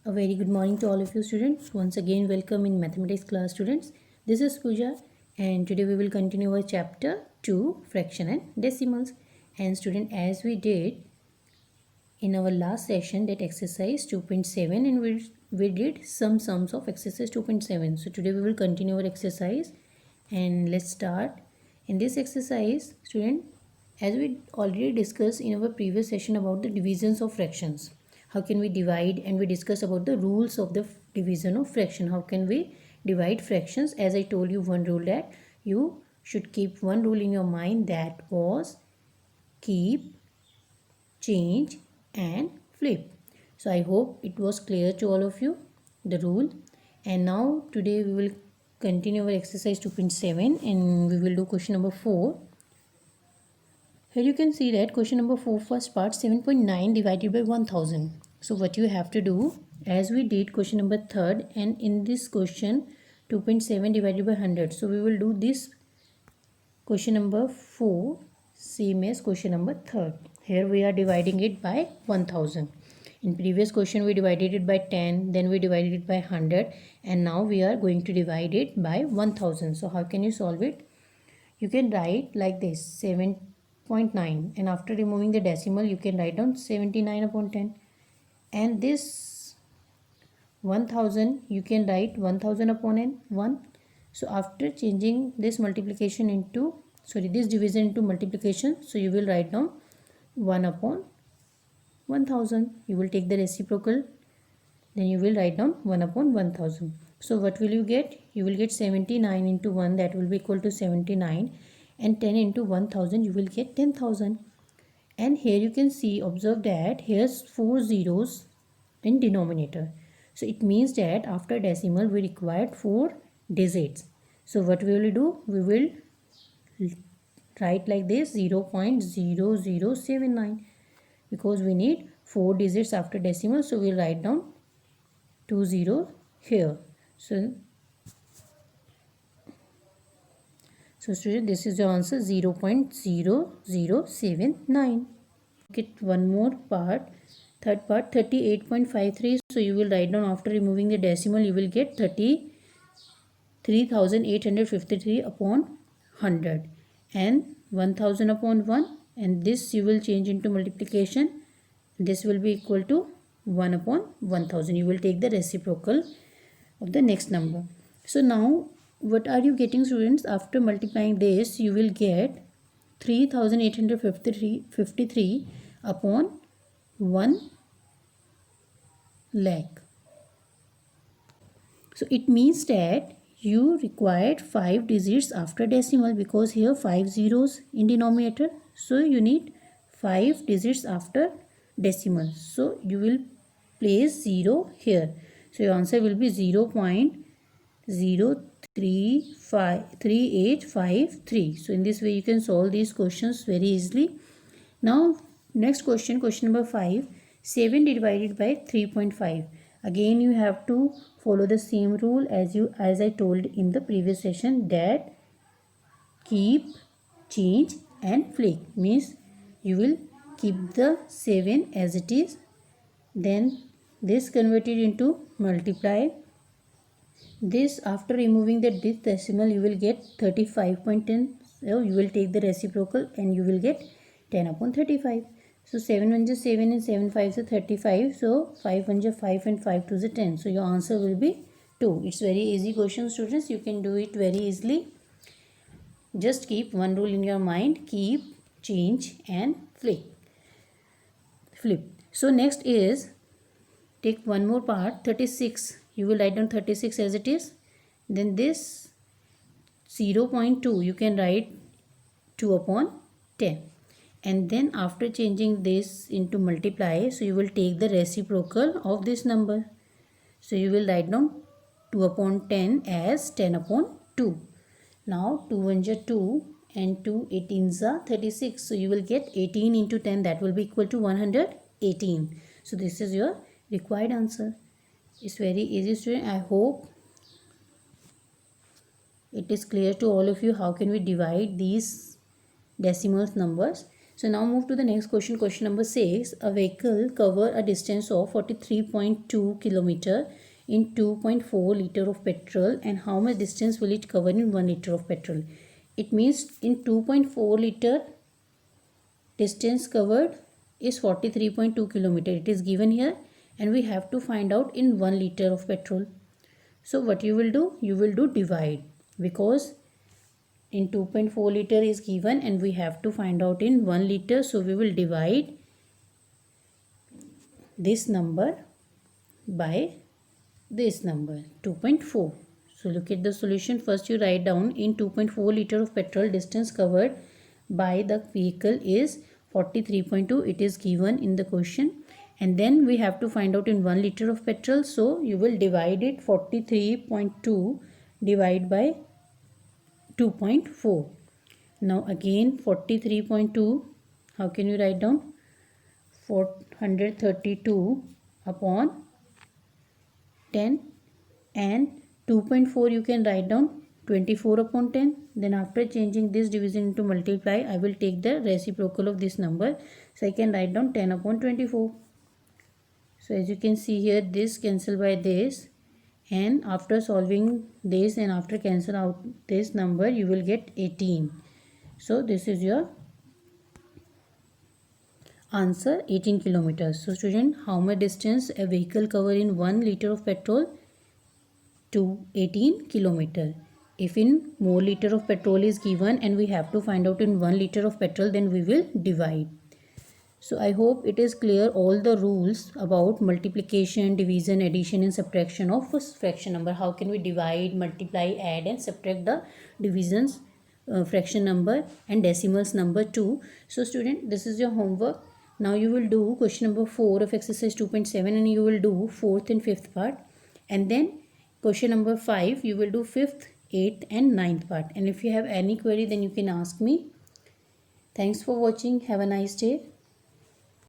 A very good morning to all of you students. Once again, welcome in mathematics class students. This is Pooja and today we will continue our chapter 2 fraction and decimals. And student, as we did in our last session, that exercise 2.7, and we did some sums of exercise 2.7. So today we will continue our exercise and let's start. In this exercise, student, as we already discussed in our previous session about the divisions of fractions, how can we divide, and we discuss about the rules of the division of fraction. How can we divide fractions? As I told you one rule, that you should keep one rule in your mind, that was keep, change and flip. So I hope it was clear to all of you, the rule. And now today we will continue our exercise 2.7 and we will do question number 4. Here you can see that question number 4, first part, 7.9 divided by 1000. So what you have to do, as we did question number 3rd, and in this question 2.7 divided by 100. So we will do this question number 4 same as question number 3rd. Here we are dividing it by 1000. In previous question we divided it by 10, then we divided it by 100, and now we are going to divide it by 1000. So how can you solve it? You can write like this, 7.9, and after removing the decimal you can write down 79 upon 10, and this 1000 you can write 1000 upon n 1. So after changing this multiplication into this division into multiplication, so you will write down 1 upon 1000. You will take the reciprocal, then you will write down 1 upon 1000. So what will you get? You will get 79 into 1, that will be equal to 79, and 10 into 1000 you will get 10,000. And here you can see, observe that here's 4 zeros in denominator. So it means that after decimal we required 4 digits. So what we will do? We will write like this, 0.0079, because we need 4 digits after decimal. So we'll write down 20 here. So student, this is the answer, 0.0079. Get one more part, third part, 38.53. So you will write down, after removing the decimal you will get 33,853 upon 100 and 1000 upon 1, and this you will change into multiplication. This will be equal to 1 upon 1000. You will take the reciprocal of the next number. So now what are you getting, students? After multiplying this you will get 3853 upon 1 lakh. So it means that you required 5 digits after decimal, because here 5 zeros in denominator. So you need 5 digits after decimal. So you will place 0 here. So your answer will be 0.03853. So in this way you can solve these questions very easily. Now next question, question number 5, 7 divided by 3.5. Again you have to follow the same rule as I told in the previous session, that keep, change and flip. Means you will keep the 7 as it is, then this converted into multiply. This after removing the decimal you will get 35.10. So you will take the reciprocal and you will get 10 upon 35. So 7 1 is 7 and 7 5 is 35. So 5 1 is 5 and 5 2 is 10. So your answer will be 2. It's very easy question, students. You can do it very easily. Just keep one rule in your mind, keep, change and flip. So next is, take one more part, 36. You will write down 36 as it is. Then this 0.2 you can write 2 upon 10. And then after changing this into multiply, so you will take the reciprocal of this number. So you will write down 2 upon 10 as 10 upon 2. Now 2 1 is 2 and 2 18s are 36. So you will get 18 into 10, that will be equal to 118. So this is your required answer. It's very easy, student. I hope it is clear to all of you how can we divide these decimals numbers. So now move to the next question. Question number 6. A vehicle cover a distance of 43.2 kilometer in 2.4 liter of petrol, and how much distance will it cover in 1 liter of petrol? It means in 2.4 liter distance covered is 43.2 kilometer. It is given here and we have to find out in 1 liter of petrol. So what you will do? You will do divide, because in 2.4 liter is given and we have to find out in 1 liter. So we will divide this number by this number 2.4. So look at the solution. First you write down in 2.4 liter of petrol distance covered by the vehicle is 43.2. It is given in the question, and then we have to find out in 1 liter of petrol. So you will divide it 43.2 divide by 2.4. Now again 43.2, how can you write down? 432 upon 10, and 2.4 you can write down 24 upon 10. Then after changing this division into multiply, I will take the reciprocal of this number. So I can write down 10 upon 24. So as you can see here, this cancel by this, and after solving this and after cancel out this number, you will get 18. So this is your answer, 18 kilometers. So student, how much distance a vehicle cover in 1 liter of petrol? To 18 kilometer. If in more liter of petrol is given and we have to find out in 1 liter of petrol, then we will divide. So I hope it is clear all the rules about multiplication, division, addition and subtraction of a fraction number. How can we divide, multiply, add and subtract the divisions, fraction number and decimals number too. So student, this is your homework. Now you will do question number 4 of exercise 2.7 and you will do 4th and 5th part, and then question number 5 you will do 5th, 8th and 9th part. And if you have any query, then you can ask me. Thanks for watching. Have a nice day.